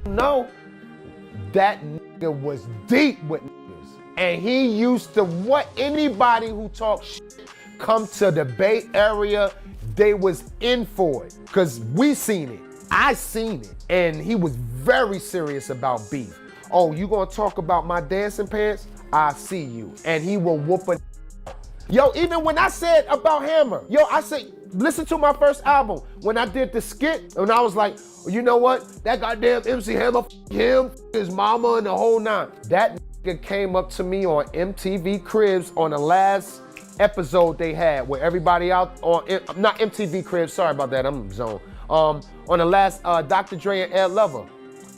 know that nigga was deep with niggas. And he used to what anybody who talks shit come to the Bay Area, they was in for it. Cause we seen it. I seen it. And he was very serious about beef. Oh, you gonna talk about my dancing pants? I see you. And he will whoop a. Yo, even when I said about Hammer, I said, listen to my first album. When I did the skit, and I was like, you know what? That goddamn MC Hammer, him, his mama, and the whole nine. That nigga came up to me on MTV Cribs on the last episode they had, where everybody out on, not MTV Cribs, sorry about that, I'm zoned. On the last Dr. Dre and Ed Lover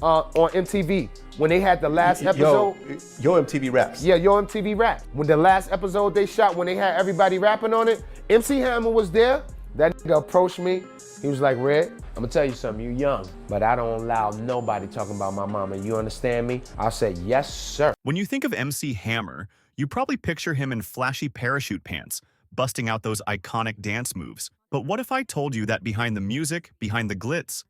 on MTV. When they had the last episode. Yo MTV Raps. Yeah, Yo MTV Rap. When the last episode they shot, when they had everybody rapping on it, MC Hammer was there. That nigga approached me. He was like, Red, I'm gonna tell you something, you young, but I don't allow nobody talking about my mama. You understand me? I said, yes, sir. When you think of MC Hammer, you probably picture him in flashy parachute pants, busting out those iconic dance moves. But what if I told you that behind the music, behind the glitz,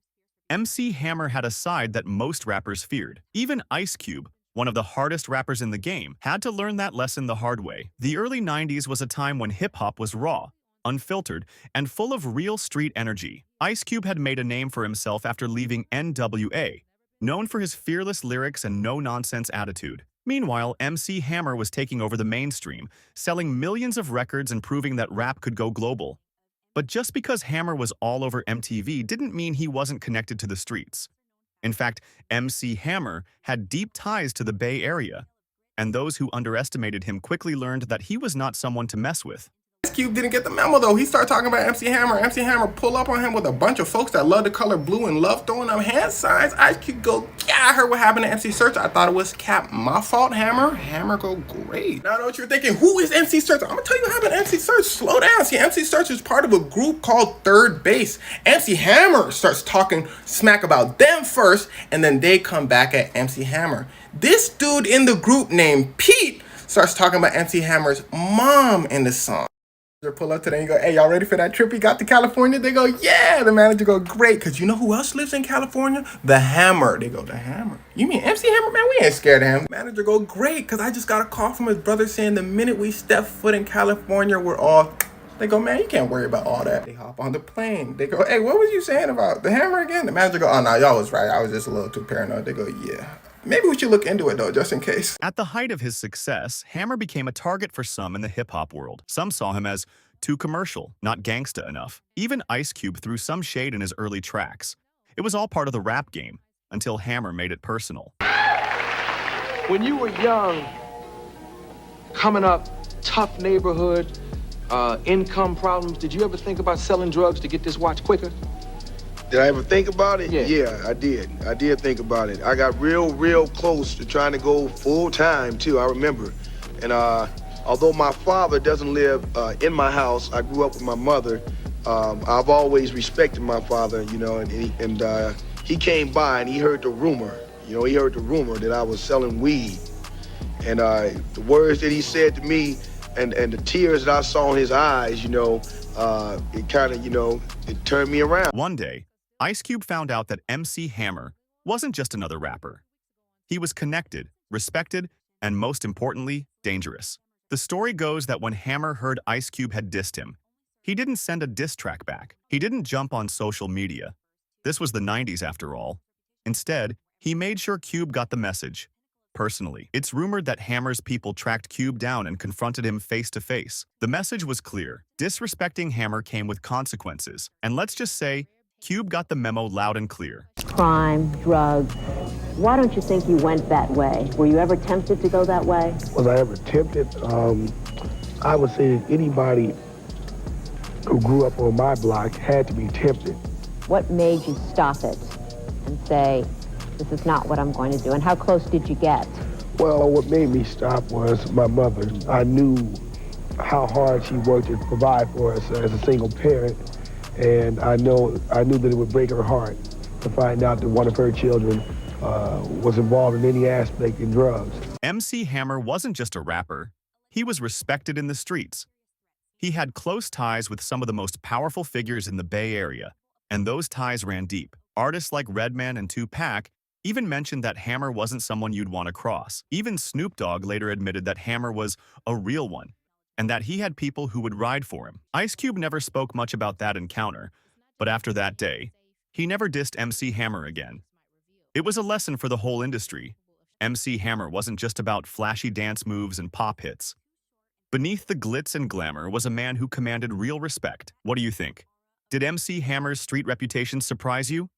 MC Hammer had a side that most rappers feared. Even Ice Cube, one of the hardest rappers in the game, had to learn that lesson the hard way. The early 90s was a time when hip-hop was raw, unfiltered, and full of real street energy. Ice Cube had made a name for himself after leaving NWA, known for his fearless lyrics and no-nonsense attitude. Meanwhile, MC Hammer was taking over the mainstream, selling millions of records and proving that rap could go global. But just because Hammer was all over MTV didn't mean he wasn't connected to the streets. In fact, MC Hammer had deep ties to the Bay Area, and those who underestimated him quickly learned that he was not someone to mess with. Ice Cube didn't get the memo though. He started talking about MC Hammer. MC Hammer pull up on him with a bunch of folks that love the color blue and love throwing up hand signs. Ice Cube go, yeah, I heard what happened to MC Search. I thought it was Cap. My fault, Hammer. Hammer go, great. Now I know what you're thinking. Who is MC Search? I'm gonna tell you what happened to MC Search. Slow down. See, MC Search is part of a group called Third Base. MC Hammer starts talking smack about them first, and then they come back at MC Hammer. This dude in the group named Pete starts talking about MC Hammer's mom in the song. Pull up to them and go, hey, y'all ready for that trip we got to California? They go, yeah. The manager go, great, because you know who else lives in California? The Hammer. They go, the Hammer. You mean MC Hammer? Man, we ain't scared of him. Manager go, great, because I just got a call from his brother saying the minute we step foot in California, we're all... They go, man, you can't worry about all that. They hop on the plane. They go, hey, what was you saying about the Hammer again? The manager go, oh, no, y'all was right. I was just a little too paranoid. They go, yeah. Maybe we should look into it, though, just in case. At the height of his success, Hammer became a target for some in the hip-hop world. Some saw him as too commercial, not gangsta enough. Even Ice Cube threw some shade in his early tracks. It was all part of the rap game, until Hammer made it personal. When you were young, coming up, tough neighborhood, income problems, did you ever think about selling drugs to get this watch quicker? Did I ever think about it? Yeah. I did. I did think about it. I got real close to trying to go full time too, I remember. And although my father doesn't live in my house, I grew up with my mother. I've always respected my father, you know, and he came by and he heard the rumor. You know, he heard the rumor that I was selling weed. And the words that he said to me and the tears that I saw in his eyes, you know, it kind of, you know, it turned me around. One day, Ice Cube found out that MC Hammer wasn't just another rapper. He was connected, respected, and most importantly, dangerous. The story goes that when Hammer heard Ice Cube had dissed him, he didn't send a diss track back. He didn't jump on social media. This was the 90s after all. Instead, he made sure Cube got the message. Personally, it's rumored that Hammer's people tracked Cube down and confronted him face to face. The message was clear. Disrespecting Hammer came with consequences. And let's just say, Cube got the memo loud and clear. Crime, drugs. Why don't you think you went that way? Were you ever tempted to go that way? Was I ever tempted? I would say that anybody who grew up on my block had to be tempted. What made you stop it and say, this is not what I'm going to do? And how close did you get? Well, what made me stop was my mother. I knew how hard she worked to provide for us as a single parent, and I knew that it would break her heart to find out that one of her children was involved in any aspect in drugs. MC Hammer wasn't just a rapper. He was respected in the streets. He had close ties with some of the most powerful figures in the Bay Area, and those ties ran deep. Artists like Redman and Tupac even mentioned that Hammer wasn't someone you'd want to cross. Even Snoop Dogg later admitted that Hammer was a real one, and that he had people who would ride for him. Ice Cube never spoke much about that encounter, but after that day, he never dissed MC Hammer again. It was a lesson for the whole industry. MC Hammer wasn't just about flashy dance moves and pop hits. Beneath the glitz and glamour was a man who commanded real respect. What do you think? Did MC Hammer's street reputation surprise you?